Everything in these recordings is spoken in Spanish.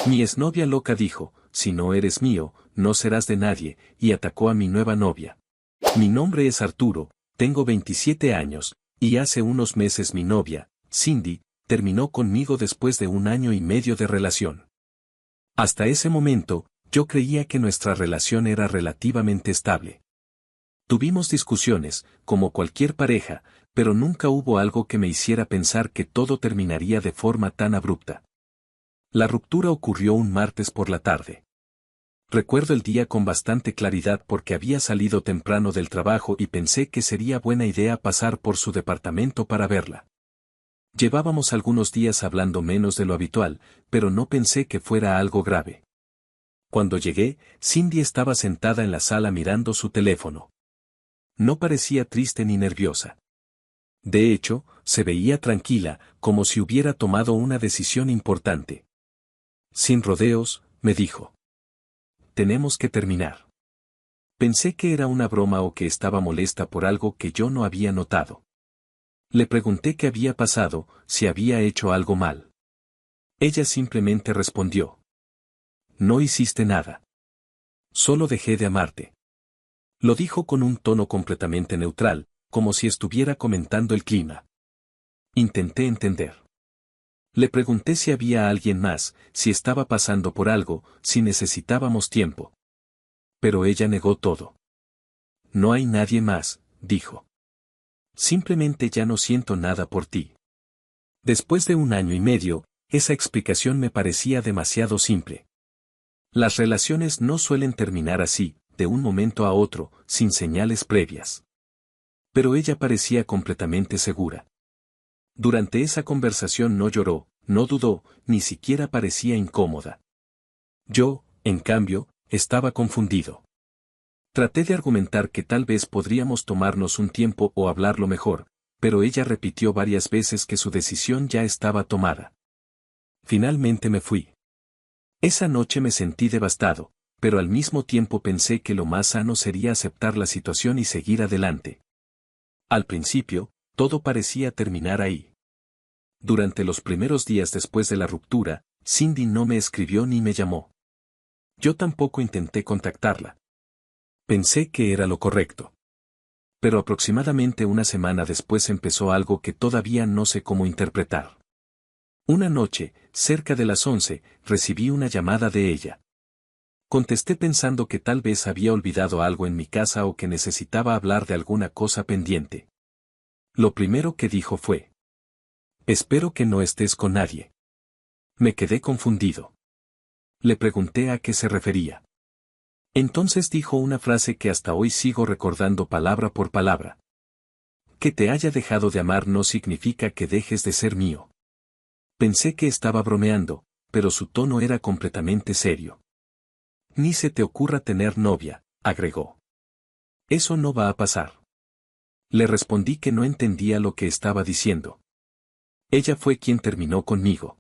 Mi exnovia loca dijo, si no eres mío, no serás de nadie, y atacó a mi nueva novia. Mi nombre es Arturo, tengo 27 años, y hace unos meses mi novia, Cindy, terminó conmigo después de 1 año y medio de relación. Hasta ese momento, yo creía que nuestra relación era relativamente estable. Tuvimos discusiones, como cualquier pareja, pero nunca hubo algo que me hiciera pensar que todo terminaría de forma tan abrupta. La ruptura ocurrió un martes por la tarde. Recuerdo el día con bastante claridad porque había salido temprano del trabajo y pensé que sería buena idea pasar por su departamento para verla. Llevábamos algunos días hablando menos de lo habitual, pero no pensé que fuera algo grave. Cuando llegué, Cindy estaba sentada en la sala mirando su teléfono. No parecía triste ni nerviosa. De hecho, se veía tranquila, como si hubiera tomado una decisión importante. Sin rodeos, me dijo. Tenemos que terminar. Pensé que era una broma o que estaba molesta por algo que yo no había notado. Le pregunté qué había pasado, si había hecho algo mal. Ella simplemente respondió. No hiciste nada. Solo dejé de amarte. Lo dijo con un tono completamente neutral, como si estuviera comentando el clima. Intenté entender. Le pregunté si había alguien más, si estaba pasando por algo, si necesitábamos tiempo. Pero ella negó todo. No hay nadie más, dijo. Simplemente ya no siento nada por ti. Después de 1 año y medio, esa explicación me parecía demasiado simple. Las relaciones no suelen terminar así, de un momento a otro, sin señales previas. Pero ella parecía completamente segura. Durante esa conversación no lloró, no dudó, ni siquiera parecía incómoda. Yo, en cambio, estaba confundido. Traté de argumentar que tal vez podríamos tomarnos un tiempo o hablarlo mejor, pero ella repitió varias veces que su decisión ya estaba tomada. Finalmente me fui. Esa noche me sentí devastado, pero al mismo tiempo pensé que lo más sano sería aceptar la situación y seguir adelante. Al principio, todo parecía terminar ahí. Durante los primeros días después de la ruptura, Cindy no me escribió ni me llamó. Yo tampoco intenté contactarla. Pensé que era lo correcto. Pero aproximadamente una semana después empezó algo que todavía no sé cómo interpretar. Una noche, cerca de las 11, recibí una llamada de ella. Contesté pensando que tal vez había olvidado algo en mi casa o que necesitaba hablar de alguna cosa pendiente. Lo primero que dijo fue: espero que no estés con nadie. Me quedé confundido. Le pregunté a qué se refería. Entonces dijo una frase que hasta hoy sigo recordando palabra por palabra. Que te haya dejado de amar no significa que dejes de ser mío. Pensé que estaba bromeando, pero su tono era completamente serio. Ni se te ocurra tener novia, agregó. Eso no va a pasar. Le respondí que no entendía lo que estaba diciendo. Ella fue quien terminó conmigo.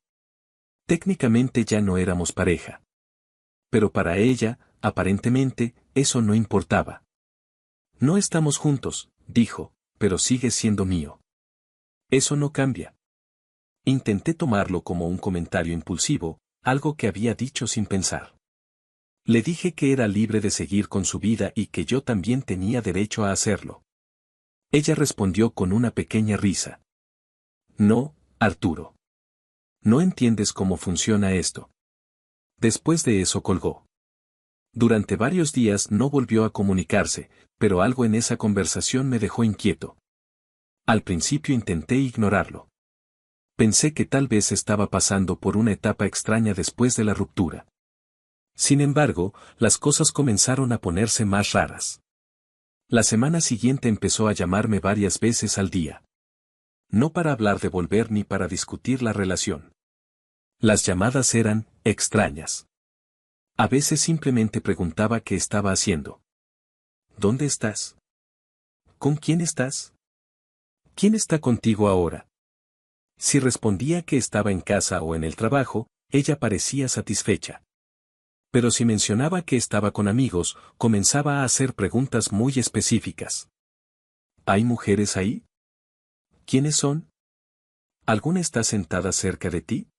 Técnicamente ya no éramos pareja. Pero para ella, aparentemente, eso no importaba. No estamos juntos, dijo, pero sigues siendo mío. Eso no cambia. Intenté tomarlo como un comentario impulsivo, algo que había dicho sin pensar. Le dije que era libre de seguir con su vida y que yo también tenía derecho a hacerlo. Ella respondió con una pequeña risa. No, Arturo. No entiendes cómo funciona esto. Después de eso colgó. Durante varios días no volvió a comunicarse, pero algo en esa conversación me dejó inquieto. Al principio intenté ignorarlo. Pensé que tal vez estaba pasando por una etapa extraña después de la ruptura. Sin embargo, las cosas comenzaron a ponerse más raras. La semana siguiente empezó a llamarme varias veces al día. No para hablar de volver ni para discutir la relación. Las llamadas eran extrañas. A veces simplemente preguntaba qué estaba haciendo. ¿Dónde estás? ¿Con quién estás? ¿Quién está contigo ahora? Si respondía que estaba en casa o en el trabajo, ella parecía satisfecha. Pero si mencionaba que estaba con amigos, comenzaba a hacer preguntas muy específicas. ¿Hay mujeres ahí? ¿Quiénes son? ¿Alguna está sentada cerca de ti?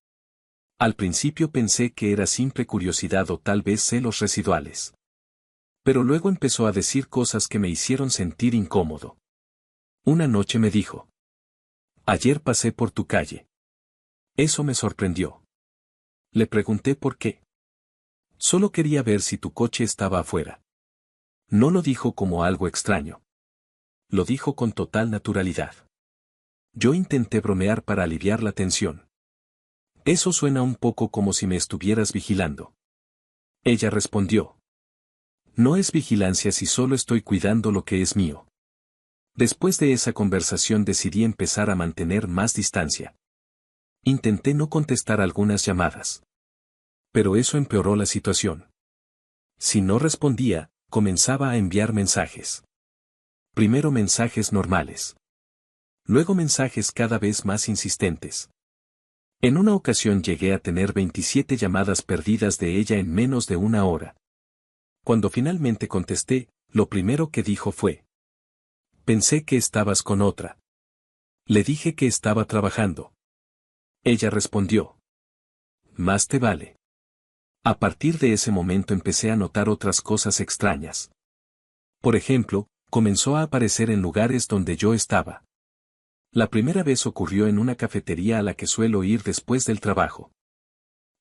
Al principio pensé que era simple curiosidad o tal vez celos residuales. Pero luego empezó a decir cosas que me hicieron sentir incómodo. Una noche me dijo: ayer pasé por tu calle. Eso me sorprendió. Le pregunté por qué. Solo quería ver si tu coche estaba afuera. No lo dijo como algo extraño. Lo dijo con total naturalidad. Yo intenté bromear para aliviar la tensión. Eso suena un poco como si me estuvieras vigilando. Ella respondió: no es vigilancia si solo estoy cuidando lo que es mío. Después de esa conversación decidí empezar a mantener más distancia. Intenté no contestar algunas llamadas. Pero eso empeoró la situación. Si no respondía, comenzaba a enviar mensajes. Primero mensajes normales. Luego mensajes cada vez más insistentes. En una ocasión llegué a tener 27 llamadas perdidas de ella en menos de una hora. Cuando finalmente contesté, lo primero que dijo fue: pensé que estabas con otra. Le dije que estaba trabajando. Ella respondió: más te vale. A partir de ese momento empecé a notar otras cosas extrañas. Por ejemplo, comenzó a aparecer en lugares donde yo estaba. La primera vez ocurrió en una cafetería a la que suelo ir después del trabajo.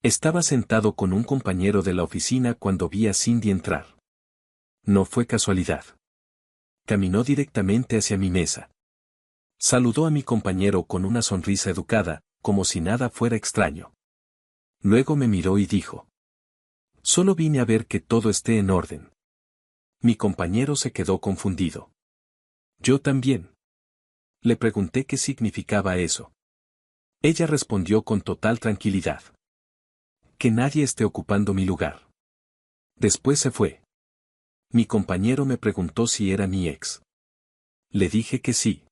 Estaba sentado con un compañero de la oficina cuando vi a Cindy entrar. No fue casualidad. Caminó directamente hacia mi mesa. Saludó a mi compañero con una sonrisa educada, como si nada fuera extraño. Luego me miró y dijo: solo vine a ver que todo esté en orden. Mi compañero se quedó confundido. Yo también. Le pregunté qué significaba eso. Ella respondió con total tranquilidad: que nadie esté ocupando mi lugar. Después se fue. Mi compañero me preguntó si era mi ex. Le dije que sí.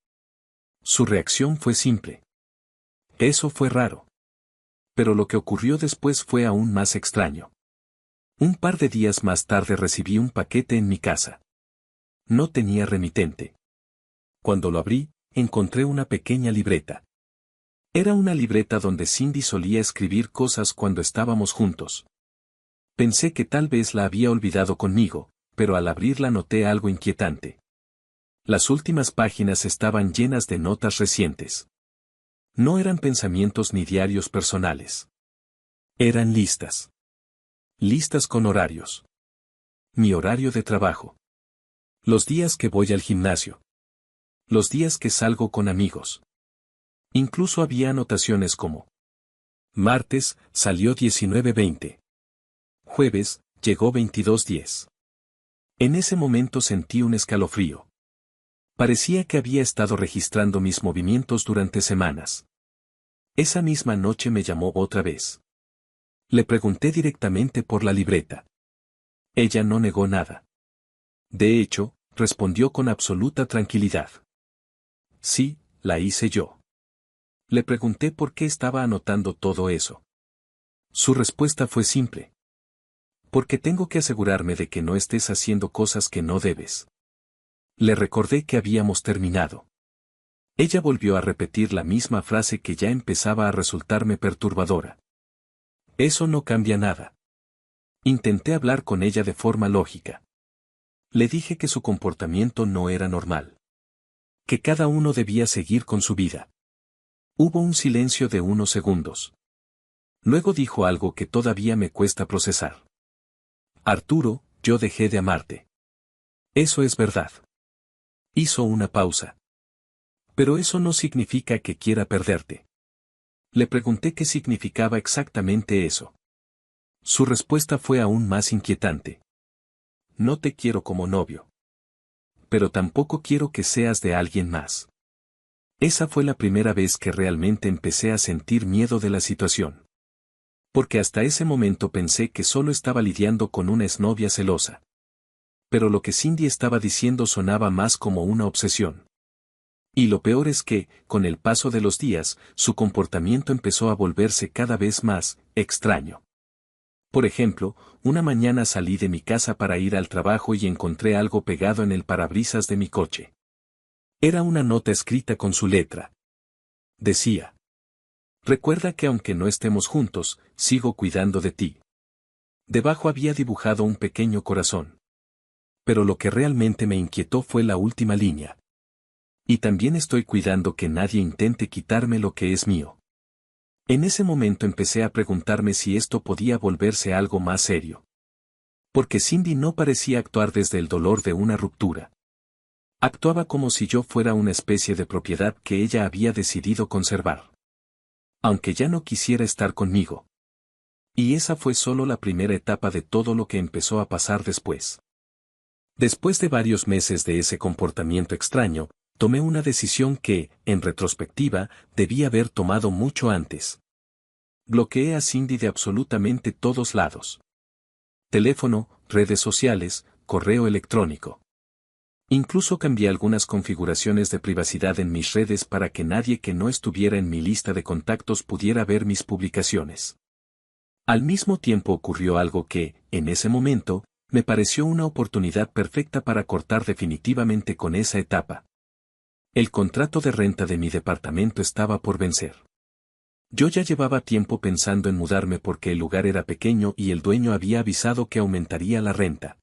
Su reacción fue simple: eso fue raro. Pero lo que ocurrió después fue aún más extraño. Un par de días más tarde recibí un paquete en mi casa. No tenía remitente. Cuando lo abrí, encontré una pequeña libreta. Era una libreta donde Cindy solía escribir cosas cuando estábamos juntos. Pensé que tal vez la había olvidado conmigo, pero al abrirla noté algo inquietante. Las últimas páginas estaban llenas de notas recientes. No eran pensamientos ni diarios personales. Eran listas. Listas con horarios. Mi horario de trabajo. Los días que voy al gimnasio. Los días que salgo con amigos. Incluso había anotaciones como: martes, salió 19:20. Jueves, llegó 22:10. En ese momento sentí un escalofrío. Parecía que había estado registrando mis movimientos durante semanas. Esa misma noche me llamó otra vez. Le pregunté directamente por la libreta. Ella no negó nada. De hecho, respondió con absoluta tranquilidad: sí, la hice yo. Le pregunté por qué estaba anotando todo eso. Su respuesta fue simple: porque tengo que asegurarme de que no estés haciendo cosas que no debes. Le recordé que habíamos terminado. Ella volvió a repetir la misma frase que ya empezaba a resultarme perturbadora. Eso no cambia nada. Intenté hablar con ella de forma lógica. Le dije que su comportamiento no era normal. Que cada uno debía seguir con su vida. Hubo un silencio de unos segundos. Luego dijo algo que todavía me cuesta procesar: Arturo, yo dejé de amarte. Eso es verdad. Hizo una pausa. Pero eso no significa que quiera perderte. Le pregunté qué significaba exactamente eso. Su respuesta fue aún más inquietante: no te quiero como novio. Pero tampoco quiero que seas de alguien más. Esa fue la primera vez que realmente empecé a sentir miedo de la situación. Porque hasta ese momento pensé que solo estaba lidiando con una exnovia celosa. Pero lo que Cindy estaba diciendo sonaba más como una obsesión. Y lo peor es que, con el paso de los días, su comportamiento empezó a volverse cada vez más extraño. Por ejemplo, una mañana salí de mi casa para ir al trabajo y encontré algo pegado en el parabrisas de mi coche. Era una nota escrita con su letra. Decía: Recuerda que aunque no estemos juntos, sigo cuidando de ti. Debajo había dibujado un pequeño corazón. Pero lo que realmente me inquietó fue la última línea. Y también estoy cuidando que nadie intente quitarme lo que es mío. En ese momento empecé a preguntarme si esto podía volverse algo más serio. Porque Cindy no parecía actuar desde el dolor de una ruptura. Actuaba como si yo fuera una especie de propiedad que ella había decidido conservar. Aunque ya no quisiera estar conmigo. Y esa fue solo la primera etapa de todo lo que empezó a pasar después. Después de varios meses de ese comportamiento extraño, tomé una decisión que, en retrospectiva, debí haber tomado mucho antes. Bloqueé a Cindy de absolutamente todos lados. Teléfono, redes sociales, correo electrónico. Incluso cambié algunas configuraciones de privacidad en mis redes para que nadie que no estuviera en mi lista de contactos pudiera ver mis publicaciones. Al mismo tiempo ocurrió algo que, en ese momento, me pareció una oportunidad perfecta para cortar definitivamente con esa etapa. El contrato de renta de mi departamento estaba por vencer. Yo ya llevaba tiempo pensando en mudarme porque el lugar era pequeño y el dueño había avisado que aumentaría la renta.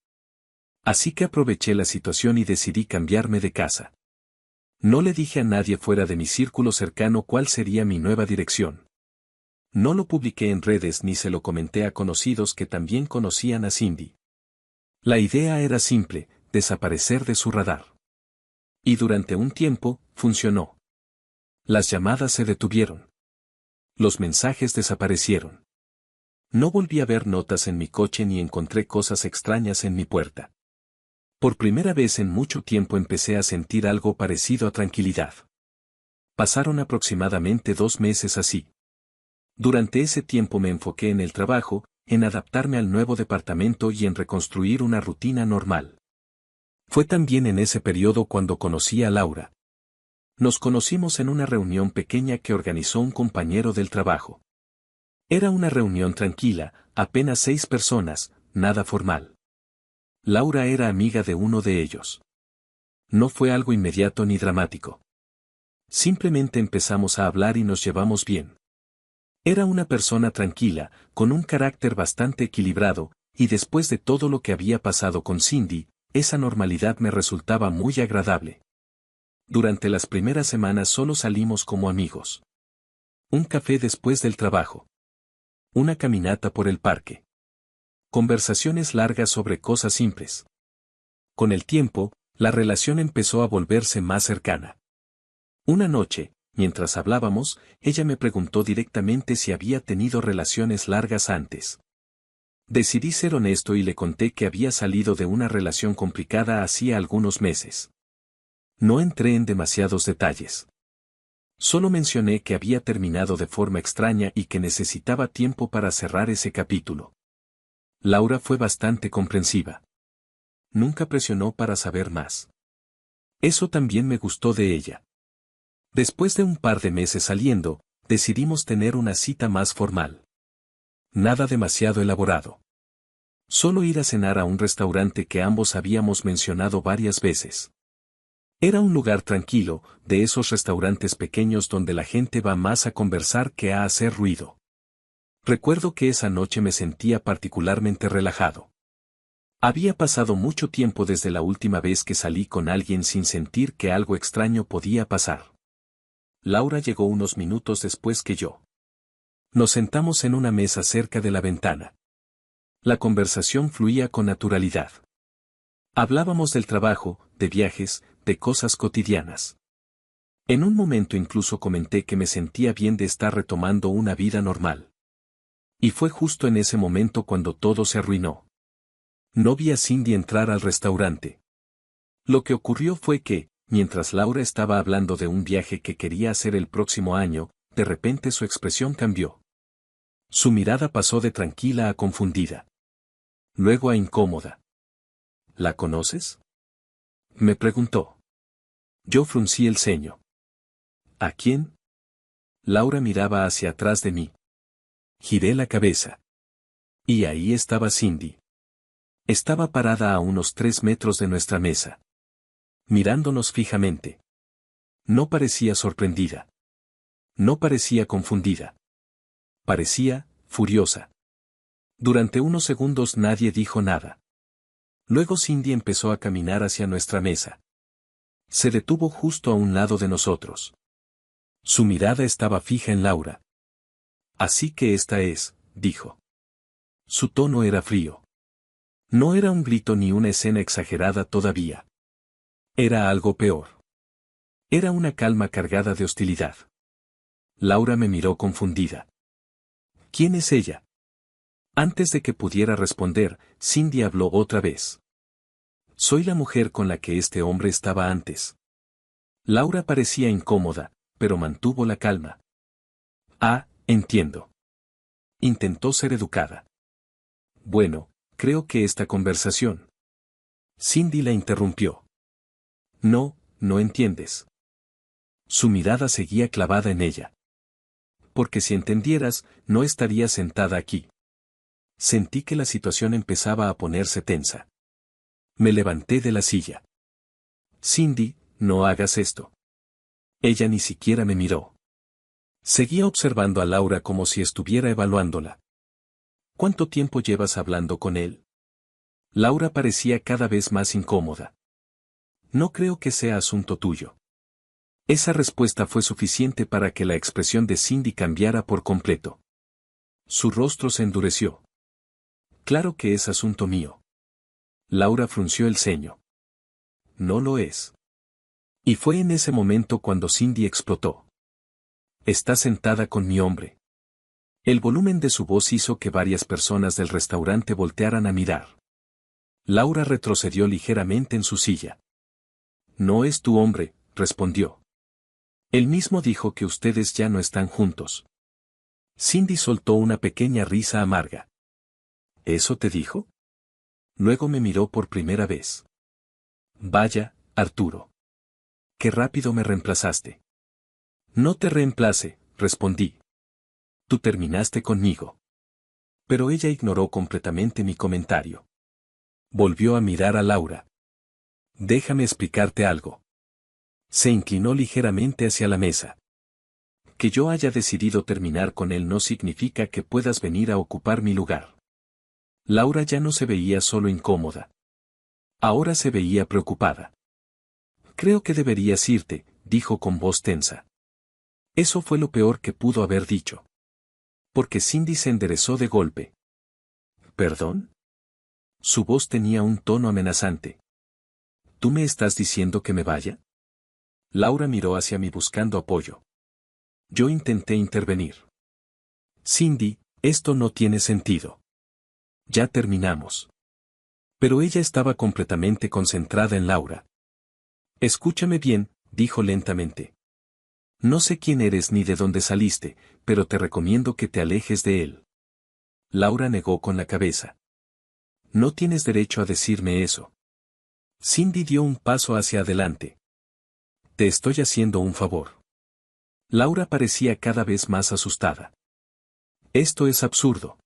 Así que aproveché la situación y decidí cambiarme de casa. No le dije a nadie fuera de mi círculo cercano cuál sería mi nueva dirección. No lo publiqué en redes ni se lo comenté a conocidos que también conocían a Cindy. La idea era simple, desaparecer de su radar. Y durante un tiempo, funcionó. Las llamadas se detuvieron. Los mensajes desaparecieron. No volví a ver notas en mi coche ni encontré cosas extrañas en mi puerta. Por primera vez en mucho tiempo empecé a sentir algo parecido a tranquilidad. Pasaron aproximadamente 2 meses así. Durante ese tiempo me enfoqué en el trabajo, en adaptarme al nuevo departamento y en reconstruir una rutina normal. Fue también en ese periodo cuando conocí a Laura. Nos conocimos en una reunión pequeña que organizó un compañero del trabajo. Era una reunión tranquila, apenas 6 personas, nada formal. Laura era amiga de uno de ellos. No fue algo inmediato ni dramático. Simplemente empezamos a hablar y nos llevamos bien. Era una persona tranquila, con un carácter bastante equilibrado, y después de todo lo que había pasado con Cindy, esa normalidad me resultaba muy agradable. Durante las primeras semanas solo salimos como amigos. Un café después del trabajo. Una caminata por el parque. Conversaciones largas sobre cosas simples. Con el tiempo, la relación empezó a volverse más cercana. Una noche, mientras hablábamos, ella me preguntó directamente si había tenido relaciones largas antes. Decidí ser honesto y le conté que había salido de una relación complicada hacía algunos meses. No entré en demasiados detalles. Solo mencioné que había terminado de forma extraña y que necesitaba tiempo para cerrar ese capítulo. Laura fue bastante comprensiva. Nunca presionó para saber más. Eso también me gustó de ella. Después de un par de meses saliendo, decidimos tener una cita más formal. Nada demasiado elaborado. Solo ir a cenar a un restaurante que ambos habíamos mencionado varias veces. Era un lugar tranquilo, de esos restaurantes pequeños donde la gente va más a conversar que a hacer ruido. Recuerdo que esa noche me sentía particularmente relajado. Había pasado mucho tiempo desde la última vez que salí con alguien sin sentir que algo extraño podía pasar. Laura llegó unos minutos después que yo. Nos sentamos en una mesa cerca de la ventana. La conversación fluía con naturalidad. Hablábamos del trabajo, de viajes, de cosas cotidianas. En un momento incluso comenté que me sentía bien de estar retomando una vida normal. Y fue justo en ese momento cuando todo se arruinó. No vi a Cindy entrar al restaurante. Lo que ocurrió fue que, mientras Laura estaba hablando de un viaje que quería hacer el próximo año, de repente su expresión cambió. Su mirada pasó de tranquila a confundida. Luego a incómoda. ¿La conoces?, me preguntó. Yo fruncí el ceño. ¿A quién? Laura miraba hacia atrás de mí. Giré la cabeza. Y ahí estaba Cindy. Estaba parada a unos 3 metros de nuestra mesa. Mirándonos fijamente. No parecía sorprendida. No parecía confundida. Parecía furiosa. Durante unos segundos nadie dijo nada. Luego Cindy empezó a caminar hacia nuestra mesa. Se detuvo justo a un lado de nosotros. Su mirada estaba fija en Laura. Así que esta es, dijo. Su tono era frío. No era un grito ni una escena exagerada todavía. Era algo peor. Era una calma cargada de hostilidad. Laura me miró confundida. ¿Quién es ella? Antes de que pudiera responder, Cindy habló otra vez. Soy la mujer con la que este hombre estaba antes. Laura parecía incómoda, pero mantuvo la calma. Ah, entiendo. Intentó ser educada. Bueno, creo que esta conversación. Cindy la interrumpió. No, no entiendes. Su mirada seguía clavada en ella. Porque si entendieras, no estaría sentada aquí. Sentí que la situación empezaba a ponerse tensa. Me levanté de la silla. Cindy, no hagas esto. Ella ni siquiera me miró. Seguía observando a Laura como si estuviera evaluándola. ¿Cuánto tiempo llevas hablando con él? Laura parecía cada vez más incómoda. No creo que sea asunto tuyo. Esa respuesta fue suficiente para que la expresión de Cindy cambiara por completo. Su rostro se endureció. Claro que es asunto mío. Laura frunció el ceño. No lo es. Y fue en ese momento cuando Cindy explotó. Está sentada con mi hombre. El volumen de su voz hizo que varias personas del restaurante voltearan a mirar. Laura retrocedió ligeramente en su silla. No es tu hombre, respondió. Él mismo dijo que ustedes ya no están juntos. Cindy soltó una pequeña risa amarga. ¿Eso te dijo? Luego me miró por primera vez. Vaya, Arturo. Qué rápido me reemplazaste. No te reemplace, respondí. Tú terminaste conmigo. Pero ella ignoró completamente mi comentario. Volvió a mirar a Laura. Déjame explicarte algo. Se inclinó ligeramente hacia la mesa. Que yo haya decidido terminar con él no significa que puedas venir a ocupar mi lugar. Laura ya no se veía solo incómoda. Ahora se veía preocupada. Creo que deberías irte, dijo con voz tensa. Eso fue lo peor que pudo haber dicho. Porque Cindy se enderezó de golpe. ¿Perdón? Su voz tenía un tono amenazante. ¿Tú me estás diciendo que me vaya? Laura miró hacia mí buscando apoyo. Yo intenté intervenir. Cindy, esto no tiene sentido. Ya terminamos. Pero ella estaba completamente concentrada en Laura. Escúchame bien, dijo lentamente. No sé quién eres ni de dónde saliste, pero te recomiendo que te alejes de él. Laura negó con la cabeza. No tienes derecho a decirme eso. Cindy dio un paso hacia adelante. Te estoy haciendo un favor. Laura parecía cada vez más asustada. Esto es absurdo.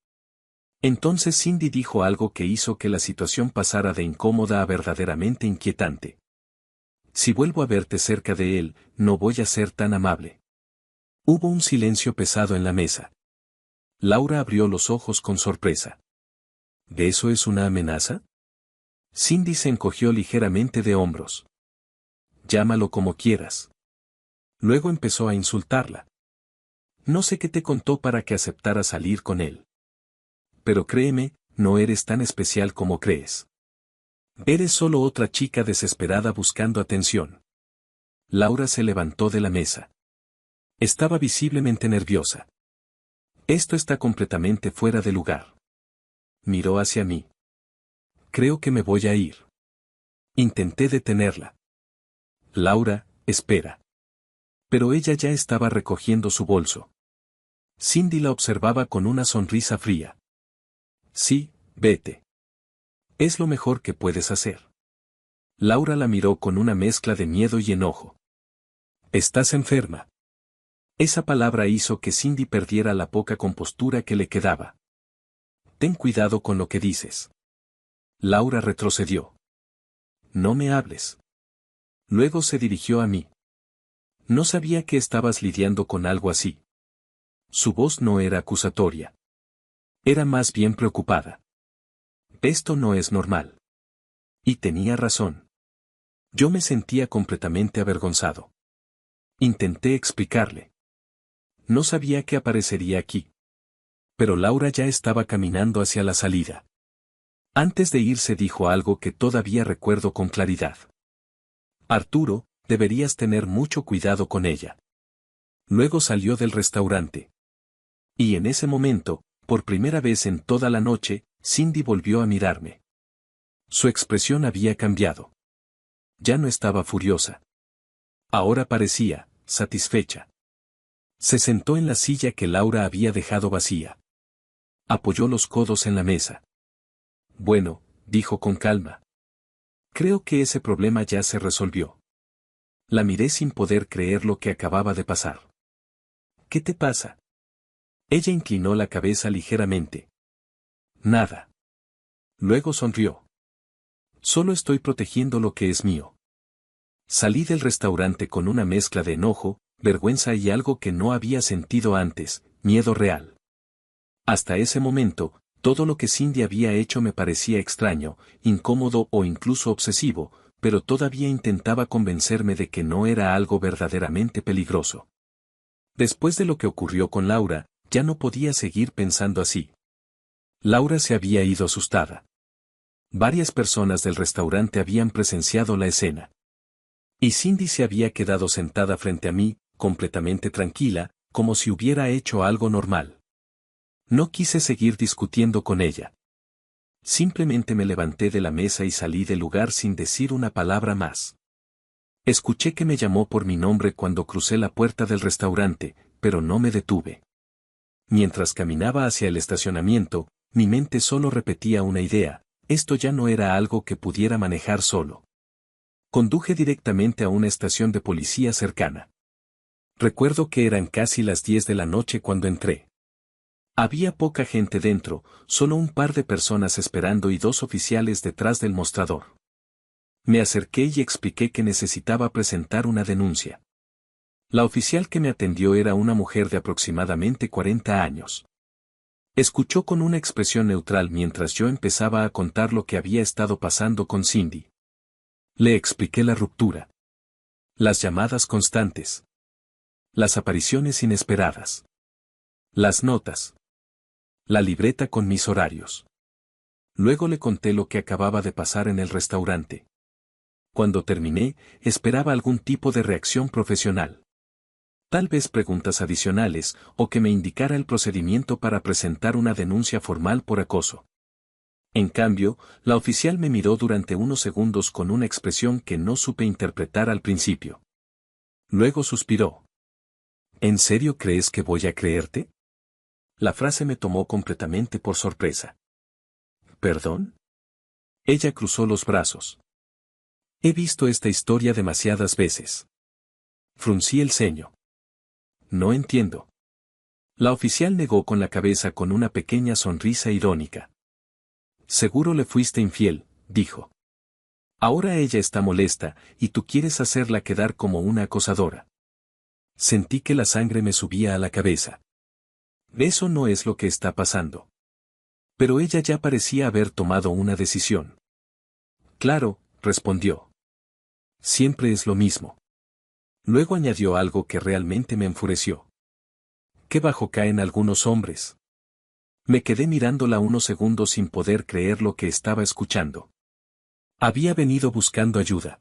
Entonces Cindy dijo algo que hizo que la situación pasara de incómoda a verdaderamente inquietante. Si vuelvo a verte cerca de él, no voy a ser tan amable. Hubo un silencio pesado en la mesa. Laura abrió los ojos con sorpresa. ¿De eso es una amenaza? Cindy se encogió ligeramente de hombros. Llámalo como quieras. Luego empezó a insultarla. No sé qué te contó para que aceptara salir con él. Pero créeme, no eres tan especial como crees. Eres solo otra chica desesperada buscando atención. Laura se levantó de la mesa. Estaba visiblemente nerviosa. Esto está completamente fuera de lugar. Miró hacia mí. Creo que me voy a ir. Intenté detenerla. Laura, espera. Pero ella ya estaba recogiendo su bolso. Cindy la observaba con una sonrisa fría. Sí, vete. Es lo mejor que puedes hacer. Laura la miró con una mezcla de miedo y enojo. Estás enferma. Esa palabra hizo que Cindy perdiera la poca compostura que le quedaba. Ten cuidado con lo que dices. Laura retrocedió. No me hables. Luego se dirigió a mí. No sabía que estabas lidiando con algo así. Su voz no era acusatoria. Era más bien preocupada. Esto no es normal. Y tenía razón. Yo me sentía completamente avergonzado. Intenté explicarle. No sabía que aparecería aquí. Pero Laura ya estaba caminando hacia la salida. Antes de irse dijo algo que todavía recuerdo con claridad. Arturo, deberías tener mucho cuidado con ella. Luego salió del restaurante. Y en ese momento, por primera vez en toda la noche, Cindy volvió a mirarme. Su expresión había cambiado. Ya no estaba furiosa. Ahora parecía satisfecha. Se sentó en la silla que Laura había dejado vacía. Apoyó los codos en la mesa. Bueno, dijo con calma. Creo que ese problema ya se resolvió. La miré sin poder creer lo que acababa de pasar. ¿Qué te pasa? Ella inclinó la cabeza ligeramente. Nada. Luego sonrió. Solo estoy protegiendo lo que es mío. Salí del restaurante con una mezcla de enojo, vergüenza y algo que no había sentido antes, miedo real. Hasta ese momento, todo lo que Cindy había hecho me parecía extraño, incómodo o incluso obsesivo, pero todavía intentaba convencerme de que no era algo verdaderamente peligroso. Después de lo que ocurrió con Laura, ya no podía seguir pensando así. Laura se había ido asustada. Varias personas del restaurante habían presenciado la escena. Y Cindy se había quedado sentada frente a mí, completamente tranquila, como si hubiera hecho algo normal. No quise seguir discutiendo con ella. Simplemente me levanté de la mesa y salí del lugar sin decir una palabra más. Escuché que me llamó por mi nombre cuando crucé la puerta del restaurante, pero no me detuve. Mientras caminaba hacia el estacionamiento, mi mente solo repetía una idea: esto ya no era algo que pudiera manejar solo. Conduje directamente a una estación de policía cercana. Recuerdo que eran casi las 10 de la noche cuando entré. Había poca gente dentro, solo un par de personas esperando y 2 oficiales detrás del mostrador. Me acerqué y expliqué que necesitaba presentar una denuncia. La oficial que me atendió era una mujer de aproximadamente 40 años. Escuchó con una expresión neutral mientras yo empezaba a contar lo que había estado pasando con Cindy. Le expliqué la ruptura. Las llamadas constantes. Las apariciones inesperadas. Las notas. La libreta con mis horarios. Luego le conté lo que acababa de pasar en el restaurante. Cuando terminé, esperaba algún tipo de reacción profesional. Tal vez preguntas adicionales, o que me indicara el procedimiento para presentar una denuncia formal por acoso. En cambio, la oficial me miró durante unos segundos con una expresión que no supe interpretar al principio. Luego suspiró. ¿En serio crees que voy a creerte? La frase me tomó completamente por sorpresa. ¿Perdón? Ella cruzó los brazos. He visto esta historia demasiadas veces. Fruncí el ceño. No entiendo. La oficial negó con la cabeza con una pequeña sonrisa irónica. Seguro le fuiste infiel, dijo. Ahora ella está molesta, y tú quieres hacerla quedar como una acosadora. Sentí que la sangre me subía a la cabeza. Eso no es lo que está pasando. Pero ella ya parecía haber tomado una decisión. Claro, respondió. Siempre es lo mismo. Luego añadió algo que realmente me enfureció. Qué bajo caen algunos hombres. Me quedé mirándola unos segundos sin poder creer lo que estaba escuchando. Había venido buscando ayuda.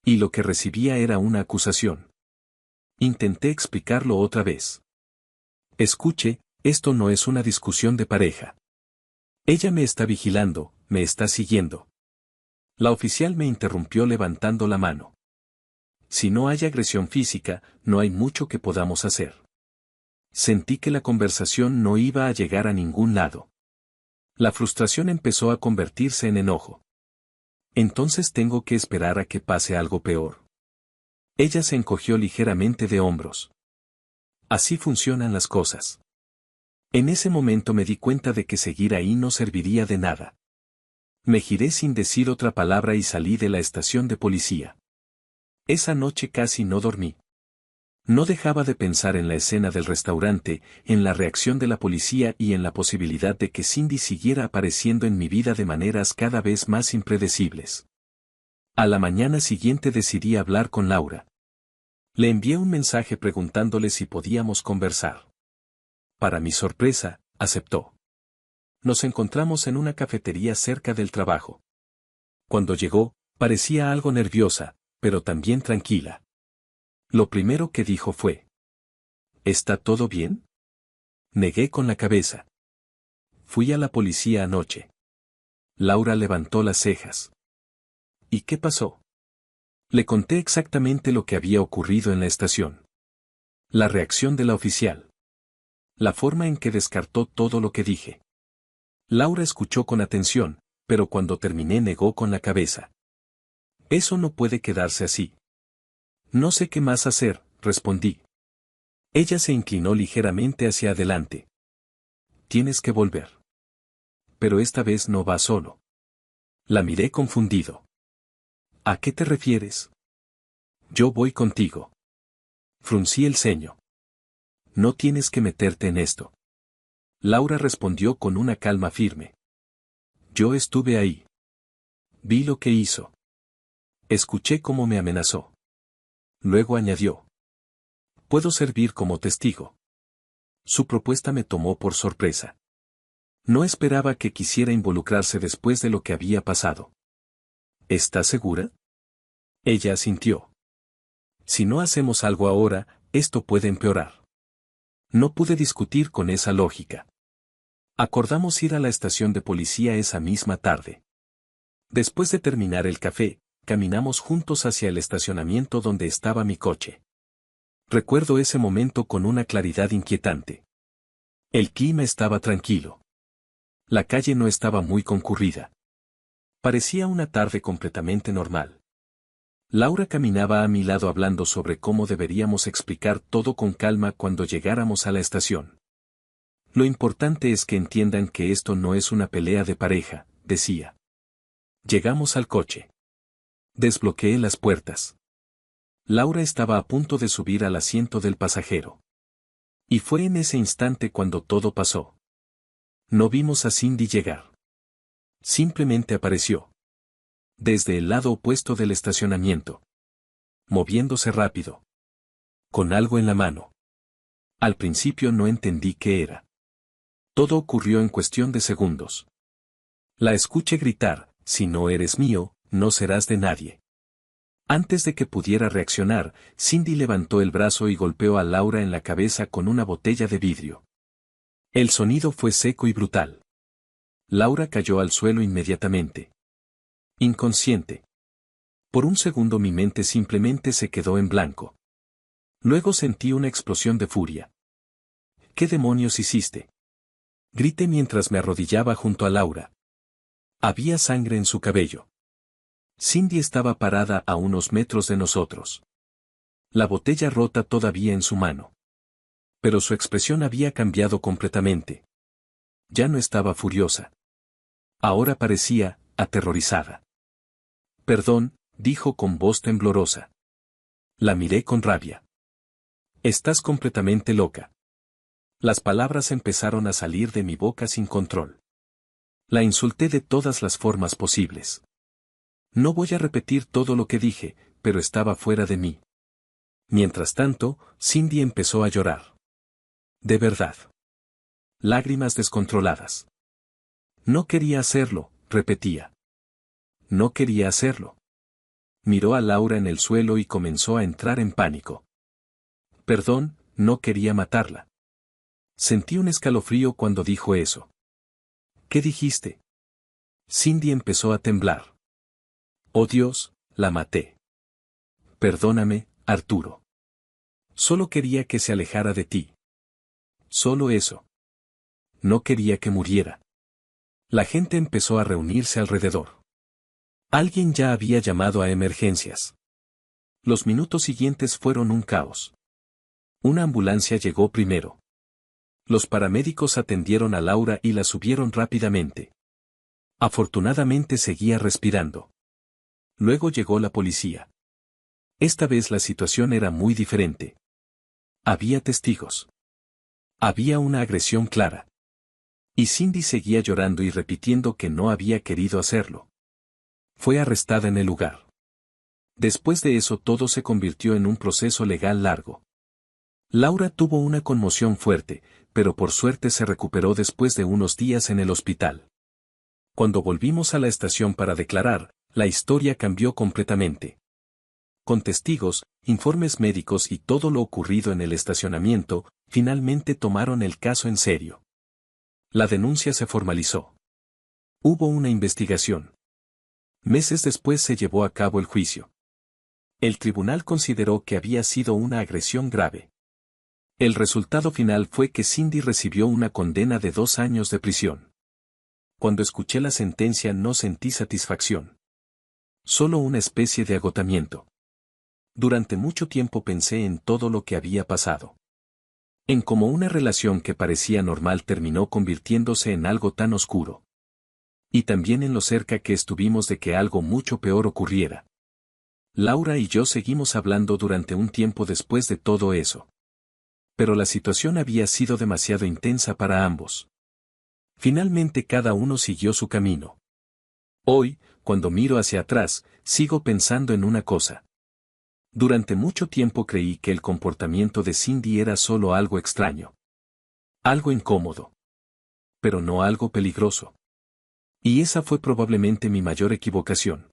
Y lo que recibía era una acusación. Intenté explicarlo otra vez. Escuche, esto no es una discusión de pareja. Ella me está vigilando, me está siguiendo. La oficial me interrumpió levantando la mano. Si no hay agresión física, no hay mucho que podamos hacer. Sentí que la conversación no iba a llegar a ningún lado. La frustración empezó a convertirse en enojo. Entonces tengo que esperar a que pase algo peor. Ella se encogió ligeramente de hombros. Así funcionan las cosas. En ese momento me di cuenta de que seguir ahí no serviría de nada. Me giré sin decir otra palabra y salí de la estación de policía. Esa noche casi no dormí. No dejaba de pensar en la escena del restaurante, en la reacción de la policía y en la posibilidad de que Cindy siguiera apareciendo en mi vida de maneras cada vez más impredecibles. A la mañana siguiente decidí hablar con Laura. Le envié un mensaje preguntándole si podíamos conversar. Para mi sorpresa, aceptó. Nos encontramos en una cafetería cerca del trabajo. Cuando llegó, parecía algo nerviosa, pero también tranquila. Lo primero que dijo fue: ¿Está todo bien? Negué con la cabeza. Fui a la policía anoche. Laura levantó las cejas. ¿Y qué pasó? Le conté exactamente lo que había ocurrido en la estación. La reacción de la oficial. La forma en que descartó todo lo que dije. Laura escuchó con atención, pero cuando terminé negó con la cabeza. Eso no puede quedarse así. No sé qué más hacer, respondí. Ella se inclinó ligeramente hacia adelante. Tienes que volver. Pero esta vez no va solo. La miré confundido. ¿A qué te refieres? Yo voy contigo. Fruncí el ceño. No tienes que meterte en esto. Laura respondió con una calma firme. Yo estuve ahí. Vi lo que hizo. Escuché cómo me amenazó. Luego añadió: puedo servir como testigo. Su propuesta me tomó por sorpresa. No esperaba que quisiera involucrarse después de lo que había pasado. ¿Estás segura? Ella asintió. Si no hacemos algo ahora, esto puede empeorar. No pude discutir con esa lógica. Acordamos ir a la estación de policía esa misma tarde. Después de terminar el café, caminamos juntos hacia el estacionamiento donde estaba mi coche. Recuerdo ese momento con una claridad inquietante. El clima estaba tranquilo. La calle no estaba muy concurrida. Parecía una tarde completamente normal. Laura caminaba a mi lado hablando sobre cómo deberíamos explicar todo con calma cuando llegáramos a la estación. Lo importante es que entiendan que esto no es una pelea de pareja, decía. Llegamos al coche. Desbloqueé las puertas. Laura estaba a punto de subir al asiento del pasajero. Y fue en ese instante cuando todo pasó. No vimos a Cindy llegar. Simplemente apareció. Desde el lado opuesto del estacionamiento. Moviéndose rápido. Con algo en la mano. Al principio no entendí qué era. Todo ocurrió en cuestión de segundos. La escuché gritar: si no eres mío, no serás de nadie. Antes de que pudiera reaccionar, Cindy levantó el brazo y golpeó a Laura en la cabeza con una botella de vidrio. El sonido fue seco y brutal. Laura cayó al suelo inmediatamente. Inconsciente. Por un segundo mi mente simplemente se quedó en blanco. Luego sentí una explosión de furia. ¿Qué demonios hiciste? Grité mientras me arrodillaba junto a Laura. Había sangre en su cabello. Cindy estaba parada a unos metros de nosotros. La botella rota todavía en su mano. Pero su expresión había cambiado completamente. Ya no estaba furiosa. Ahora parecía aterrorizada. Perdón, dijo con voz temblorosa. La miré con rabia. Estás completamente loca. Las palabras empezaron a salir de mi boca sin control. La insulté de todas las formas posibles. No voy a repetir todo lo que dije, pero estaba fuera de mí. Mientras tanto, Cindy empezó a llorar. De verdad. Lágrimas descontroladas. No quería hacerlo, repetía. No quería hacerlo. Miró a Laura en el suelo y comenzó a entrar en pánico. Perdón, no quería matarla. Sentí un escalofrío cuando dijo eso. ¿Qué dijiste? Cindy empezó a temblar. Oh Dios, la maté. Perdóname, Arturo. Solo quería que se alejara de ti. Solo eso. No quería que muriera. La gente empezó a reunirse alrededor. Alguien ya había llamado a emergencias. Los minutos siguientes fueron un caos. Una ambulancia llegó primero. Los paramédicos atendieron a Laura y la subieron rápidamente. Afortunadamente seguía respirando. Luego llegó la policía. Esta vez la situación era muy diferente. Había testigos. Había una agresión clara. Y Cindy seguía llorando y repitiendo que no había querido hacerlo. Fue arrestada en el lugar. Después de eso todo se convirtió en un proceso legal largo. Laura tuvo una conmoción fuerte, pero por suerte se recuperó después de unos días en el hospital. Cuando volvimos a la estación para declarar, la historia cambió completamente. Con testigos, informes médicos y todo lo ocurrido en el estacionamiento, finalmente tomaron el caso en serio. La denuncia se formalizó. Hubo una investigación. Meses después se llevó a cabo el juicio. El tribunal consideró que había sido una agresión grave. El resultado final fue que Cindy recibió una condena de 2 años de prisión. Cuando escuché la sentencia no sentí satisfacción. Solo una especie de agotamiento. Durante mucho tiempo pensé en todo lo que había pasado. En cómo una relación que parecía normal terminó convirtiéndose en algo tan oscuro. Y también en lo cerca que estuvimos de que algo mucho peor ocurriera. Laura y yo seguimos hablando durante un tiempo después de todo eso. Pero la situación había sido demasiado intensa para ambos. Finalmente cada uno siguió su camino. Hoy, cuando miro hacia atrás, sigo pensando en una cosa. Durante mucho tiempo creí que el comportamiento de Cindy era solo algo extraño. Algo incómodo. Pero no algo peligroso. Y esa fue probablemente mi mayor equivocación.